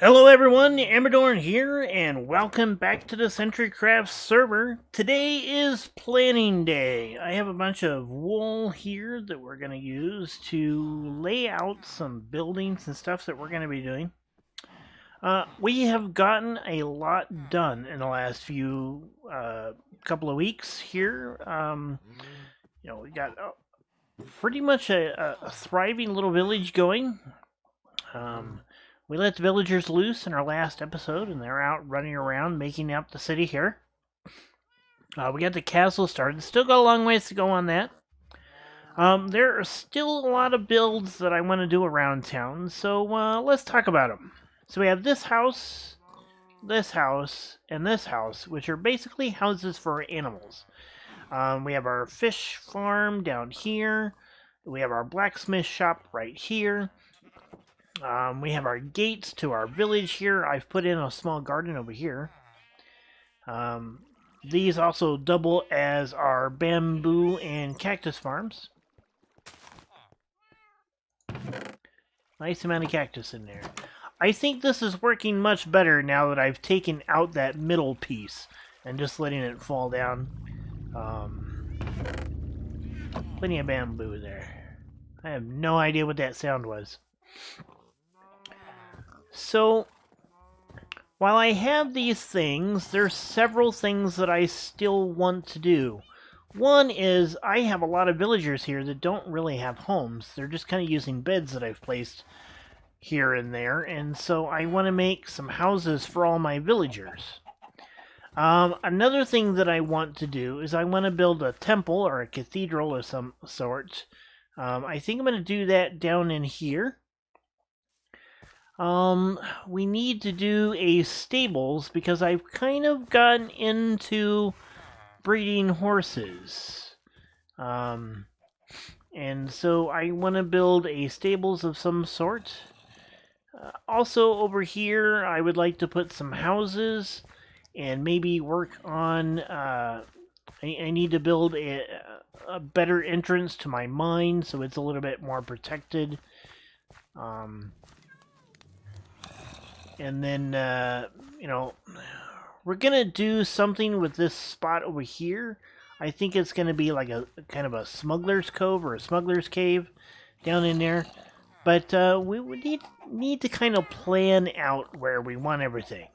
Hello everyone, Amradorn here, and welcome back to the CentriCraft server. Today is planning day. I have a bunch of wool here that we're going to use to lay out some buildings and stuff that we're going to be doing. We have gotten a lot done in the last few couple of weeks here. We got pretty much a thriving little village going. We let the villagers loose in our last episode, and they're out running around making up the city here. We got the castle started. Still got a long ways to go on that. There are still a lot of builds that I want to do around town, so let's talk about them. So we have this house, and this house, which are basically houses for animals. We have our fish farm down here. We have our blacksmith shop right here. We have our gates to our village here. I've put in a small garden over here. These also double as our bamboo and cactus farms. Nice amount of cactus in there. I think this is working much better now that I've taken out that middle piece and just letting it fall down. Plenty of bamboo there. I have no idea what that sound was. So, while I have these things, there's several things that I still want to do. One is, I have a lot of villagers here that don't really have homes. They're just kind of using beds that I've placed here and there, and so I want to make some houses for all my villagers. Another thing that I want to do is I want to build a temple or a cathedral of some sort. I think I'm going to do that down in here. We need to do a stables because I've kind of gotten into breeding horses. And so I want to build a stables of some sort. Also over here, I would like to put some houses and maybe work on, I need to build a better entrance to my mine so it's a little bit more protected. And then, we're going to do something with this spot over here. I think it's going to be like a kind of a smuggler's cove or a smuggler's cave down in there. But we would need to kind of plan out where we want everything.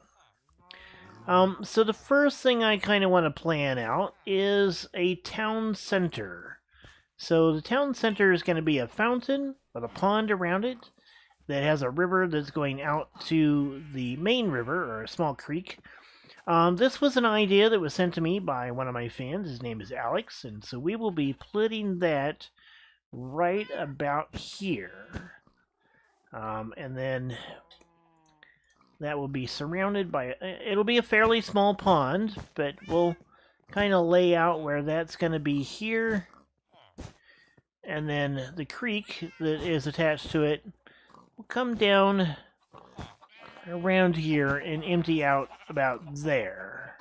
So the first thing I kind of want to plan out is a town center. So the town center is going to be a fountain with a pond around it that has a river that's going out to the main river, or a small creek. This was an idea that was sent to me by one of my fans. His name is Alex, and so we will be putting that right about here. And then that will be surrounded by... It'll be a fairly small pond, but we'll kind of lay out where that's going to be here. And then the creek that is attached to it will come down around here and empty out about there.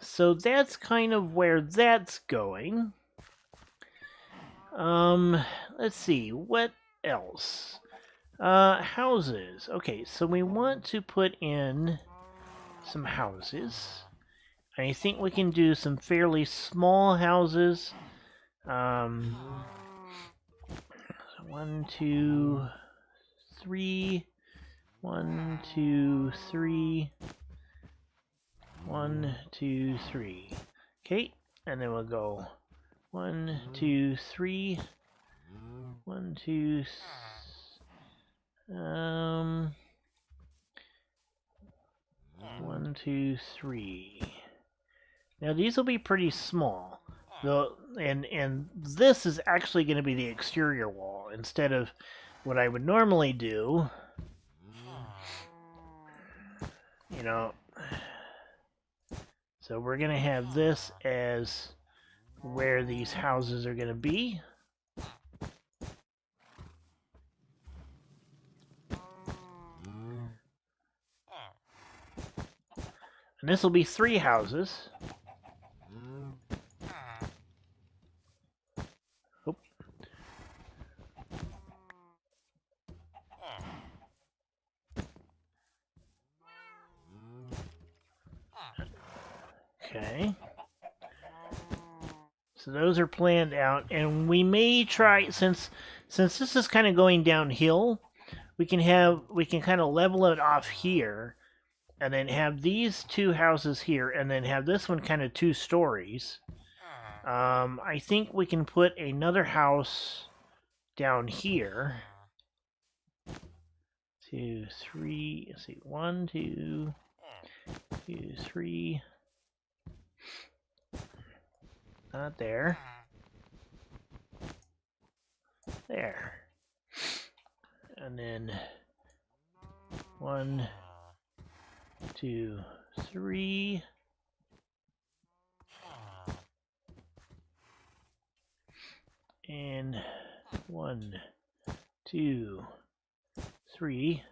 So that's kind of where that's going. Let's see, what else? Houses. Okay, so we want to put in some houses. I think we can do some fairly small houses. 1, 2, 3. 1, 2, 3. 1, 2, 3. Okay, and then we'll go 1, 2, 3. 1, 2. 1, 2, 3. Now these will be pretty small. And this is actually going to be the exterior wall instead of what I would normally do. So we're going to have this as where these houses are going to be. And this will be 3 houses. Okay. So those are planned out, and we may try, since this is kind of going downhill, we can kind of level it off here, and then have these two houses here, and then have this one kind of 2 stories. I think we can put another house down here. 2, 3. Let's see, 1, 2, 2, 3. Not there. There. And then 1, 2, 3. And 1, 2, 3.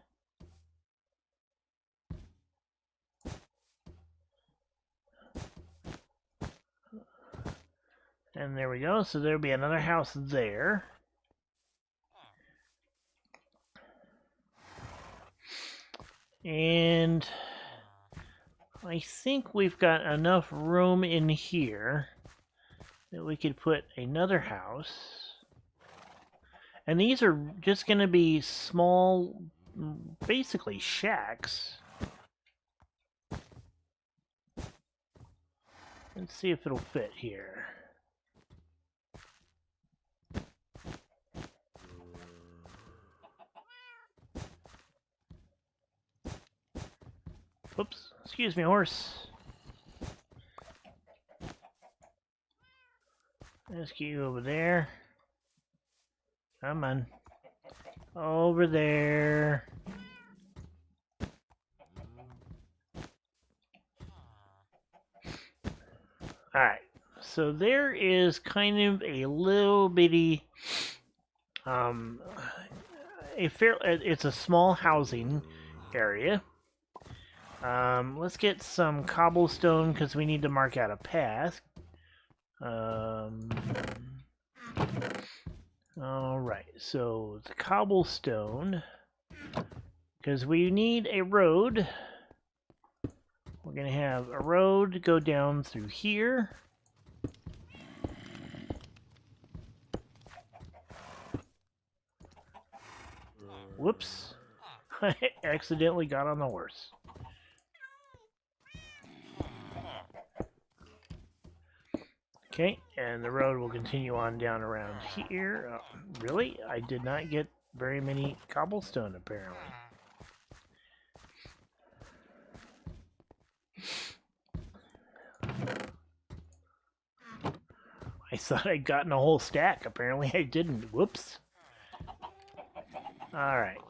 And there we go. So there'll be another house there. And I think we've got enough room in here that we could put another house. And these are just going to be small, basically shacks. Let's see if it'll fit here. Whoops, excuse me, horse. Let's get you over there. Come on. Over there. Alright, so there is kind of a little bitty, it's a small housing area. Let's get some cobblestone because we need to mark out a path. Alright, so the cobblestone, because we need a road. We're going to have a road go down through here. Whoops. I accidentally got on the horse. Okay, and the road will continue on down around here. Oh, really? I did not get very many cobblestone, apparently. I thought I'd gotten a whole stack. Apparently I didn't. Whoops. Alright.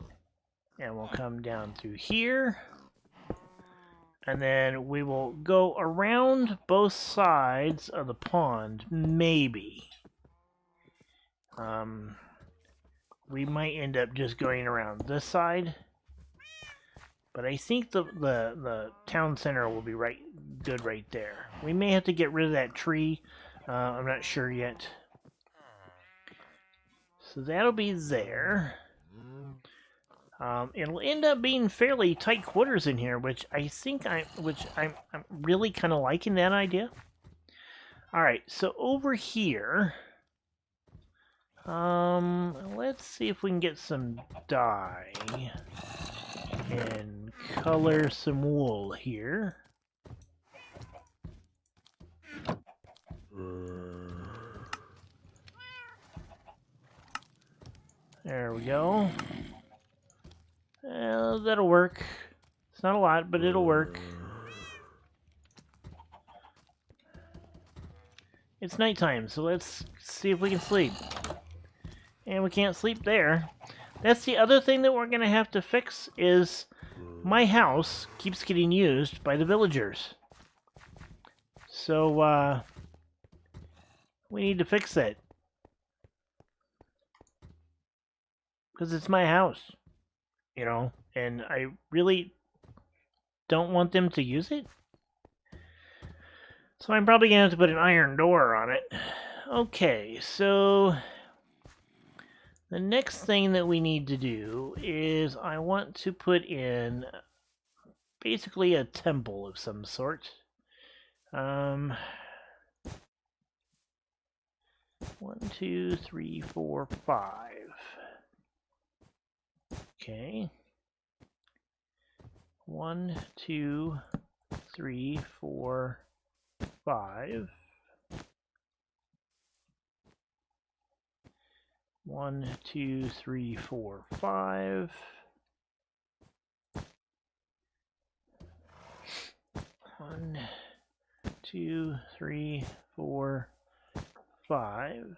And we'll come down through here. And then we will go around both sides of the pond, maybe. We might end up just going around this side. But I think the town center will be good right there. We may have to get rid of that tree. I'm not sure yet. So that'll be there. It'll end up being fairly tight quarters in here, which I'm really kind of liking that idea. All right, so over here, let's see if we can get some dye and color some wool here. There we go. That'll work. It's not a lot, but it'll work. It's nighttime, so let's see if we can sleep. And we can't sleep there. That's the other thing that we're going to have to fix is my house keeps getting used by the villagers. So, we need to fix that. Because it's my house. You know, and I really don't want them to use it. So I'm probably going to have to put an iron door on it. Okay, so the next thing that we need to do is I want to put in basically a temple of some sort. 1, 2, 3, 4, 5. Okay. 1, 2, 3, 4, 5. 1, 2, 3, 4, 5. 1, 2, 3, 4, 5.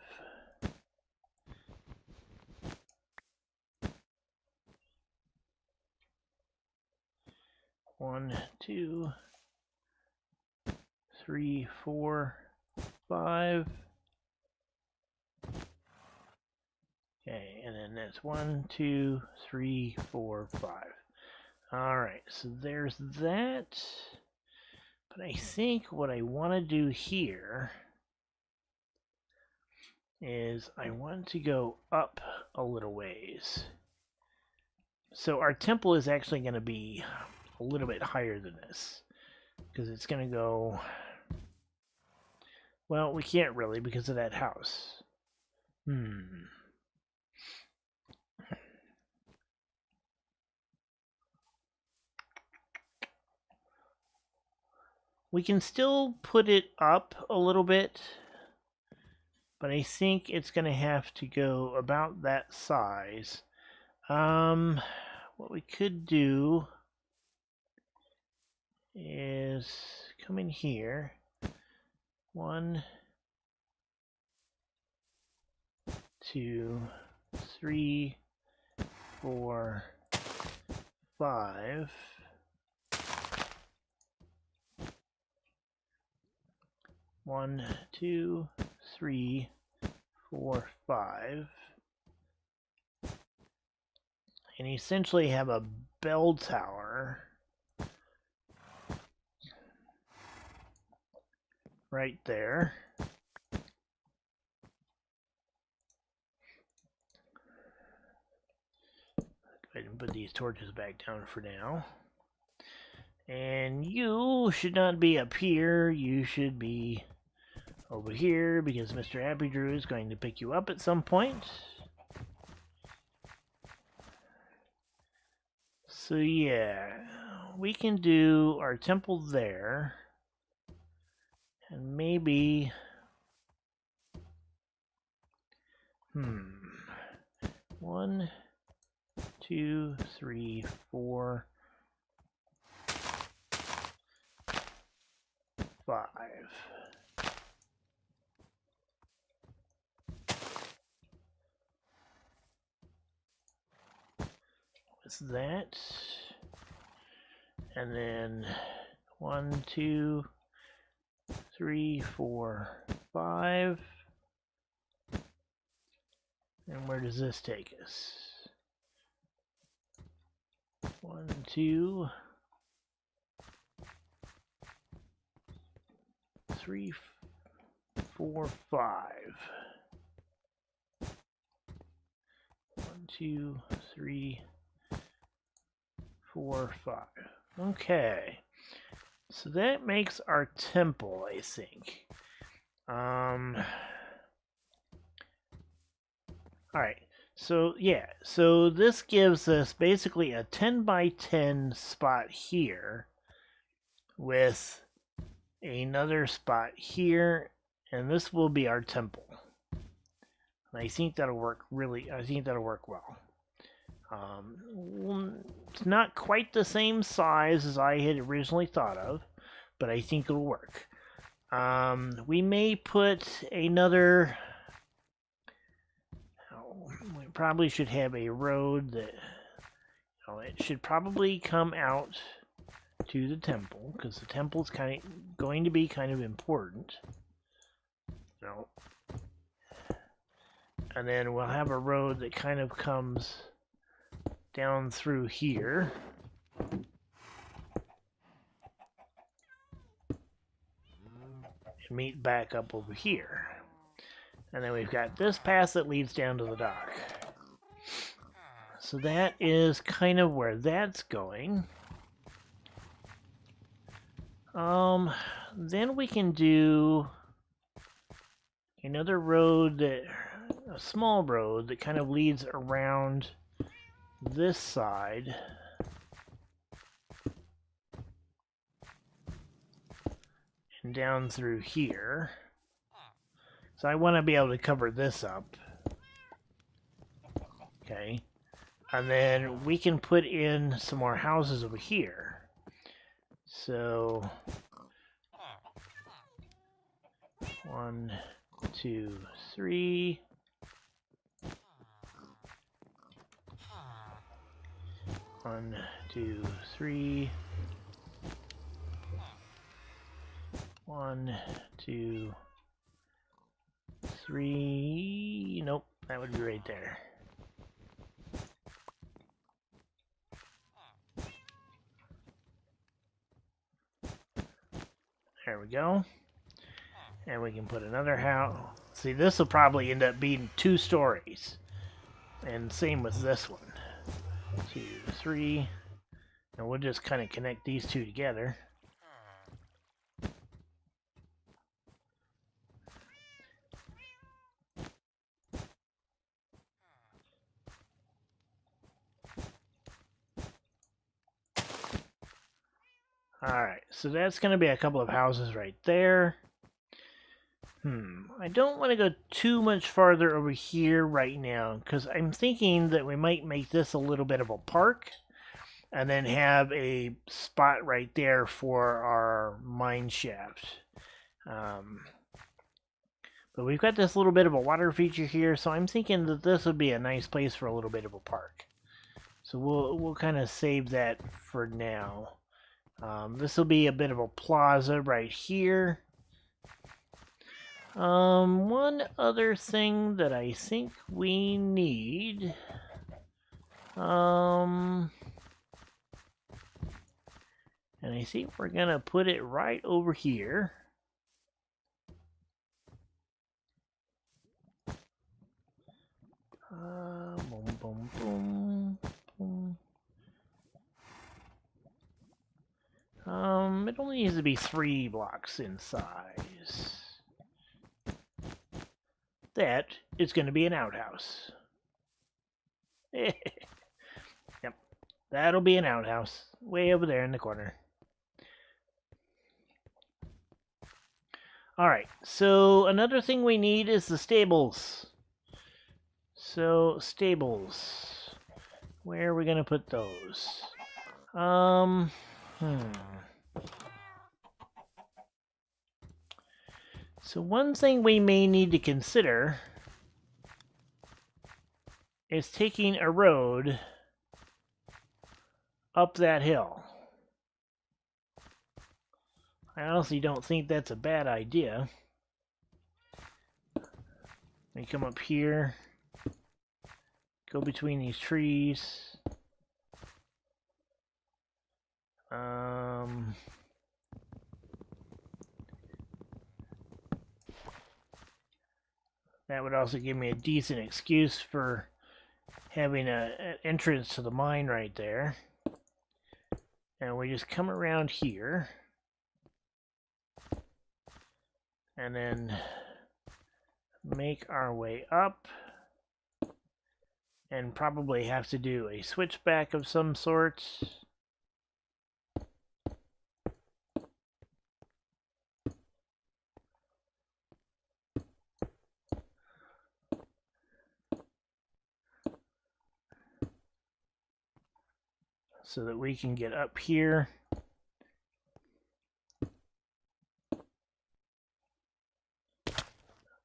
1, 2, 3, 4, 5. Okay, and then that's 1, 2, 3, 4, 5. Alright, so there's that. But I think what I want to do here is I want to go up a little ways. So our temple is actually going to be a little bit higher than this, because it's going to go... Well, we can't really because of that house. We can still put it up a little bit, but I think it's going to have to go about that size. What we could do is come in here. 1, 2, 3, 4, 5. 1, 2, 3, 4, 5. And essentially have a bell tower right there. Go ahead and put these torches back down for now. And you should not be up here. You should be over here because Mr. Happy Drew is going to pick you up at some point. So yeah, we can do our temple there. And maybe... 1, 2, 3, 4, 5. What's that? And then 1, 2, 3, 4, 5. And where does this take us? 1, 2, 3, 4, 5. 1, 2, 3, 4, 5. Okay. So that makes our temple, I think. Alright. So, yeah. So this gives us basically a 10 by 10 spot here with another spot here, and this will be our temple. And I think that'll work well. It's not quite the same size as I had originally thought of, but I think it'll work. We may put another... we probably should have a road that... it should probably come out to the temple, because the temple's going to be kind of important. So, and then we'll have a road that kind of comes down through here. And meet back up over here. And then we've got this path that leads down to the dock. So that is kind of where that's going. then we can do another road that, a small road that kind of leads around this side. And down through here. So I want to be able to cover this up. Okay. And then we can put in some more houses over here. So 1, 2, 3. 1, 2, 3. 1, 2, 3. Nope, that would be right there. There we go. And we can put another house. See, this will probably end up being 2 stories. And same with this one. 2, 3. And we'll just kind of connect these two together. Alright, so that's going to be a couple of houses right there. I don't want to go too much farther over here right now, because I'm thinking that we might make this a little bit of a park, and then have a spot right there for our mine shaft. But we've got this little bit of a water feature here, so I'm thinking that this would be a nice place for a little bit of a park. So we'll kind of save that for now. This will be a bit of a plaza right here. One other thing that I think we need, and I think we're gonna put it right over here. Boom, boom, boom, boom. It only needs to be 3 blocks in size. That is going to be an outhouse. Yep, that'll be an outhouse. Way over there in the corner. Alright, so another thing we need is the stables. So, stables. Where are we going to put those? So one thing we may need to consider is taking a road up that hill. I honestly don't think that's a bad idea. We come up here, go between these trees. That would also give me a decent excuse for having an entrance to the mine right there. And we just come around here. And then make our way up. And probably have to do a switchback of some sort. So that we can get up here.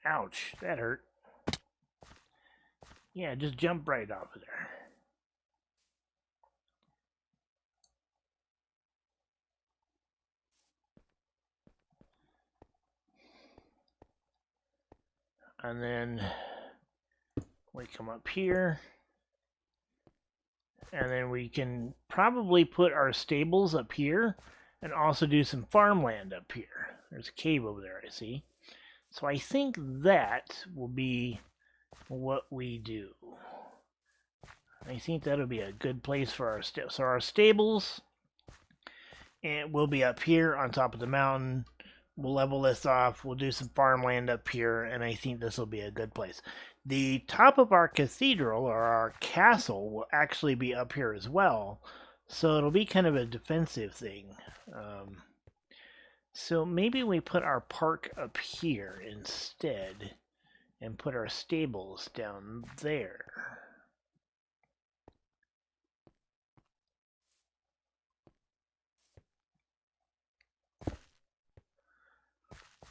Ouch, that hurt. Yeah, just jump right off of there. And then we come up here. And then we can probably put our stables up here and also do some farmland up here. There's a cave over there, I see. So I think that will be what we do. I think that'll be a good place for our stables. So our stables will be up here on top of the mountain We'll level this off. We'll do some farmland up here, and I think this will be a good place. The top of our cathedral, or our castle, will actually be up here as well. So it'll be kind of a defensive thing. So maybe we put our park up here instead and put our stables down there.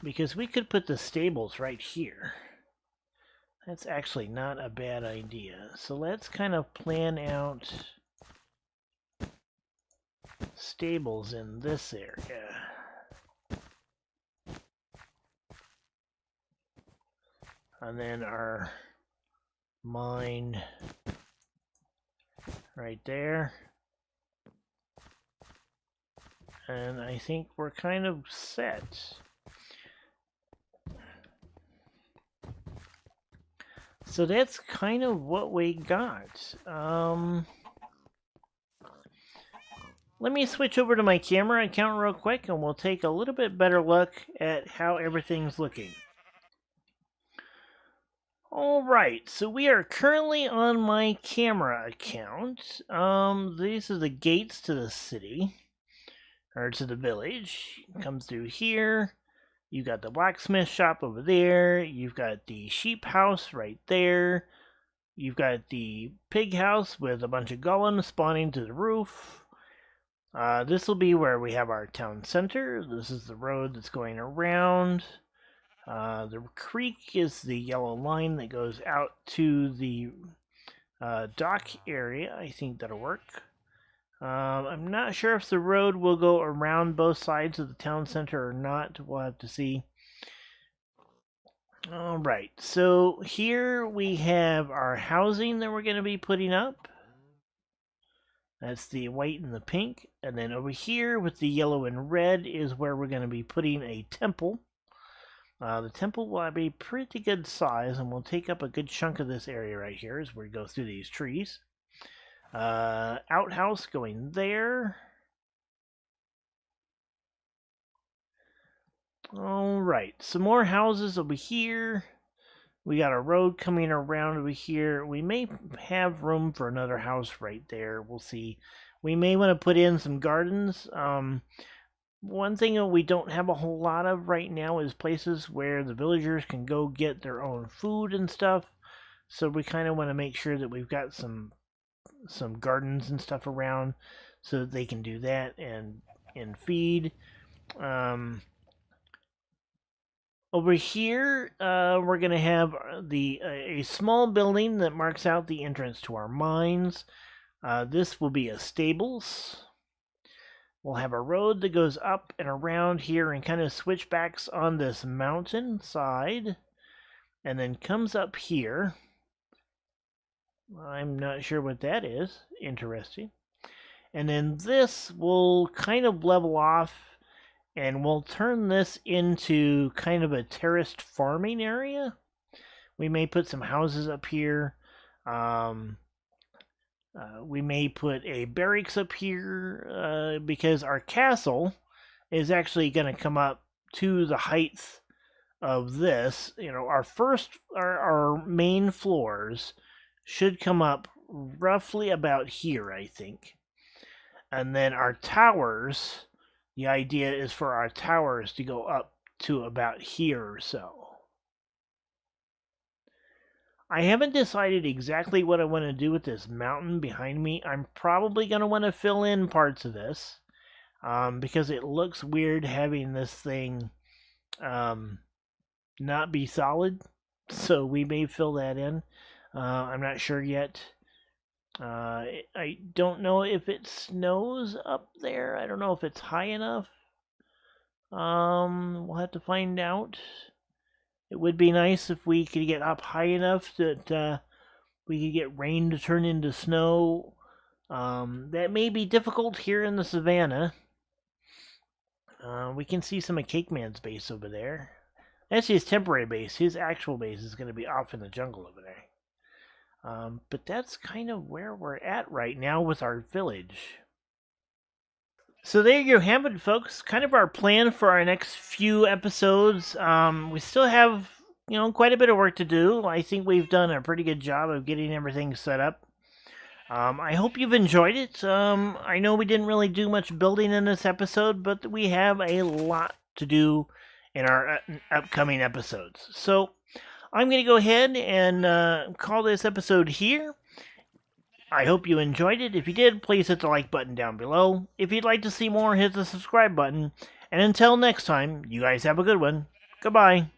Because we could put the stables right here. That's actually not a bad idea. So let's kind of plan out stables in this area. And then our mine right there. And I think we're kind of set. So that's kind of what we got. Let me switch over to my camera account real quick and we'll take a little bit better look at how everything's looking. Alright, so we are currently on my camera account. These are the gates to the city, or to the village. It comes through here. You've got the blacksmith shop over there. You've got the sheep house right there. You've got the pig house with a bunch of golems spawning to the roof. This will be where we have our town center. This is the road that's going around. The creek is the yellow line that goes out to the dock area. I think that'll work. I'm not sure if the road will go around both sides of the town center or not. We'll have to see. Alright, so here we have our housing that we're going to be putting up. That's the white and the pink. And then over here with the yellow and red is where we're going to be putting a temple. The temple will be pretty good size and will take up a good chunk of this area right here as we go through these trees. Outhouse going there. Alright, some more houses over here. We got a road coming around over here. We may have room for another house right there. We'll see. We may want to put in some gardens. One thing that we don't have a whole lot of right now is places where the villagers can go get their own food and stuff. So we kind of want to make sure that we've got some gardens and stuff around so that they can do that and feed. Over here, we're going to have a small building that marks out the entrance to our mines. This will be a stables. We'll have a road that goes up and around here and kind of switchbacks on this mountain side. And then comes up here. I'm not sure what that is. Interesting. And then this will kind of level off. And we'll turn this into kind of a terraced farming area. We may put some houses up here. We may put a barracks up here because our castle is actually going to come up to the height of this. You know, our main floors should come up roughly about here, I think. And then our towers, the idea is for our towers to go up to about here or so. I haven't decided exactly what I want to do with this mountain behind me. I'm probably going to want to fill in parts of this because it looks weird having this thing not be solid. So we may fill that in. I'm not sure yet. I don't know if it snows up there. I don't know if it's high enough. We'll have to find out. It would be nice if we could get up high enough that we could get rain to turn into snow. That may be difficult here in the savannah. We can see some of Cakeman's base over there. That's his temporary base. His actual base is going to be off in the jungle over there. But that's kind of where we're at right now with our village. So there you have it, folks. Kind of our plan for our next few episodes. We still have, quite a bit of work to do. I think we've done a pretty good job of getting everything set up. I hope you've enjoyed it. I know we didn't really do much building in this episode, but we have a lot to do in our upcoming episodes. So I'm going to go ahead and call this episode here. I hope you enjoyed it. If you did, please hit the like button down below. If you'd like to see more, hit the subscribe button. And until next time, you guys have a good one. Goodbye.